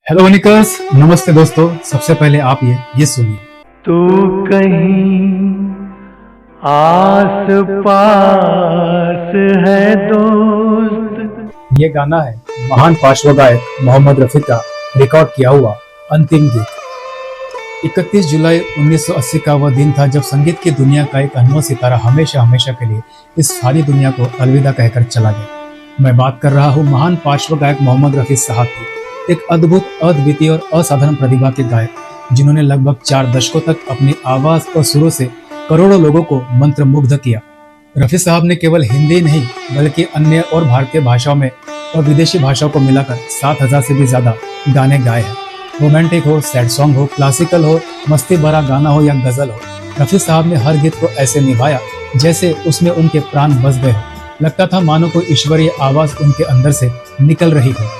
Hello knickers, नमस्ते दोस्तों। सबसे पहले आप ये सुनिए। तू कहीं आस पास है दोस्त। ये गाना है महान पार्श्व गायक मोहम्मद रफी का रिकॉर्ड किया हुआ अंतिम गीत। 31 जुलाई 1980 का वह दिन था जब संगीत की दुनिया का एक अनमोल सितारा हमेशा हमेशा के लिए इस फानी दुनिया को अलविदा कहकर चला गया। मैं बात कर रहा हूँ महान पार्श्व गायक मोहम्मद रफी साहब की, एक अद्भुत, अद्वितीय और असाधारण प्रतिभा के गायक, जिन्होंने लगभग 4 दशकों तक अपनी आवाज और सुरों से करोड़ों लोगों को मंत्रमुग्ध किया। रफी साहब ने केवल हिंदी नहीं बल्कि अन्य और भारतीय भाषाओं में और विदेशी भाषाओं को मिलाकर 7,000 से भी ज्यादा गाने गाए हैं। रोमांटिक हो, सैड सॉन्ग हो, क्लासिकल हो, मस्ती भरा गाना हो या गजल हो, रफी साहब ने हर गीत को ऐसे निभाया जैसे उसमें उनके प्राण बस गए हो। लगता था मानो कोई ईश्वरीय आवाज उनके अंदर से निकल रही हो।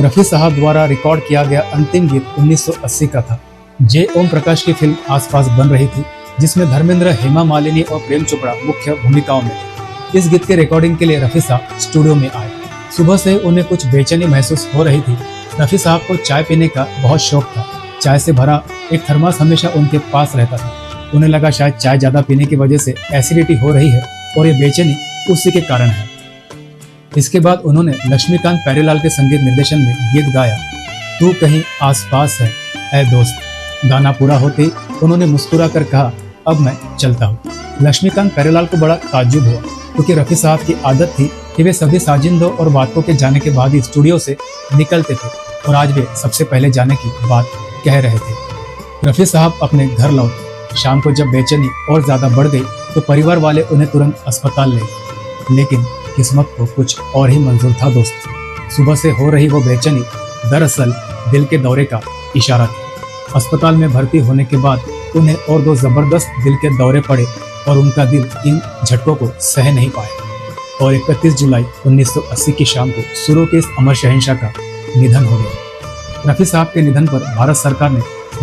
रफी साहब द्वारा रिकॉर्ड किया गया अंतिम गीत 1980 का था। जे ओम प्रकाश की फिल्म आसपास बन रही थी, जिसमें धर्मेंद्र, हेमा मालिनी और प्रेम चोपड़ा मुख्य भूमिकाओं में थे। इस गीत के रिकॉर्डिंग के लिए रफी साहब स्टूडियो में आए। सुबह से उन्हें कुछ बेचैनी महसूस हो रही थी। रफी साहब को चाय पीने का बहुत शौक था। चाय से भरा एक थर्मास हमेशा उनके पास रहता था। उन्हें लगा शायद चाय ज्यादा पीने की वजह से एसिडिटी हो रही है और ये बेचैनी उसी के कारण है। इसके बाद उन्होंने लक्ष्मीकांत प्यारेलाल के संगीत निर्देशन में गीत गाया, तू कहीं आसपास है ऐ दोस्त। गाना पूरा होते ही उन्होंने मुस्कुरा कर कहा, अब मैं चलता हूँ। लक्ष्मीकांत प्यारेलाल को बड़ा ताज्जुब हुआ, क्योंकि रफी साहब की आदत थी कि वे सभी साजिंदों और बातों के जाने के बाद ही स्टूडियो से निकलते थे, और आज वे सबसे पहले जाने की बात कह रहे थे। रफी साहब अपने घर लौटे। शाम को जब बेचैनी और ज्यादा बढ़ गई तो परिवार वाले उन्हें तुरंत अस्पताल ले गए, लेकिन किस्मत को कुछ और ही मंजूर था दोस्त। सुबह से हो रही वो बेचैनी दरअसल दिल के दौरे का इशारा था। अस्पताल में भर्ती होने के बाद उन्हें और 2 जबरदस्त दिल के दौरे पड़े और उनका दिल इन झटकों को सह नहीं पाया और 31 जुलाई 1980 की शाम को सुरों के इस अमर शहंशाह का निधन हो गया। रफी साहब के निधन पर भारत सरकार ने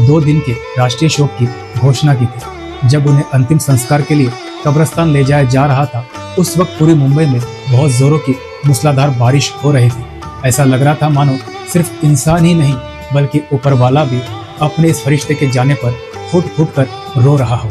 2 दिन के राष्ट्रीय शोक की घोषणा की थी। जब उन्हें अंतिम संस्कार के लिए कब्रिस्तान ले जाया जा रहा था, उस वक्त पूरी मुंबई में बहुत जोरों की मूसलाधार बारिश हो रही थी। ऐसा लग रहा था मानो सिर्फ इंसान ही नहीं बल्कि ऊपर वाला भी अपने इस फरिश्ते के जाने पर फुट फुट कर रो रहा हो।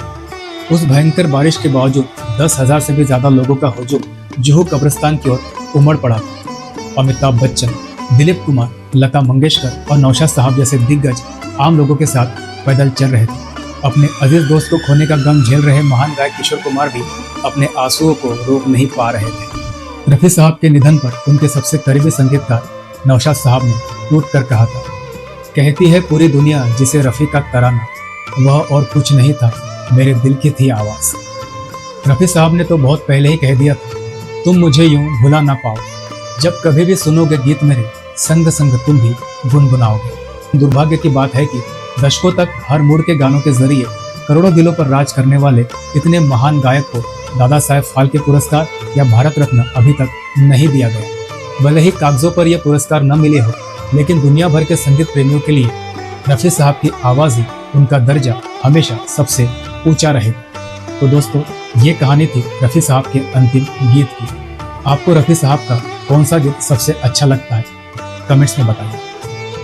उस भयंकर बारिश के बावजूद 10,000 से भी ज्यादा लोगों का हुजूम जुहू कब्रिस्तान की ओर उमड़ पड़ा था। अमिताभ बच्चन, दिलीप कुमार, लता मंगेशकर और नौशाद साहब जैसे दिग्गज आम लोगों के साथ पैदल चल रहे थे। अपने अजीज दोस्त को खोने का गम झेल रहे महान गायक किशोर कुमार भी अपने आंसुओं को रोक नहीं पा रहे थे। रफी साहब के निधन पर उनके सबसे करीबी संगीतकार नौशाद साहब ने टूट कर कहा था, कहती है पूरी दुनिया जिसे रफी का तराना, वह और कुछ नहीं था, मेरे दिल की थी आवाज। रफी साहब ने तो बहुत पहले ही कह दिया था, तुम मुझे यूं भुला ना पाओ, जब कभी भी सुनोगे गीत मेरे, संग संग तुम भी गुनगुनाओगे। दुर्भाग्य की बात है कि दशकों तक हर मूड के गानों के जरिए करोड़ों दिलों पर राज करने वाले इतने महान गायक को दादा साहेब फाल्के पुरस्कार या भारत रत्न अभी तक नहीं दिया गया। भले ही कागजों पर यह पुरस्कार न मिले हो, लेकिन दुनिया भर के संगीत प्रेमियों के लिए रफी साहब की आवाज ही उनका दर्जा हमेशा सबसे ऊंचा रहेगा। तो दोस्तों, ये कहानी थी रफी साहब के अंतिम गीत की। आपको रफी साहब का कौन सा गीत सबसे अच्छा लगता है, कमेंट्स में बताइए।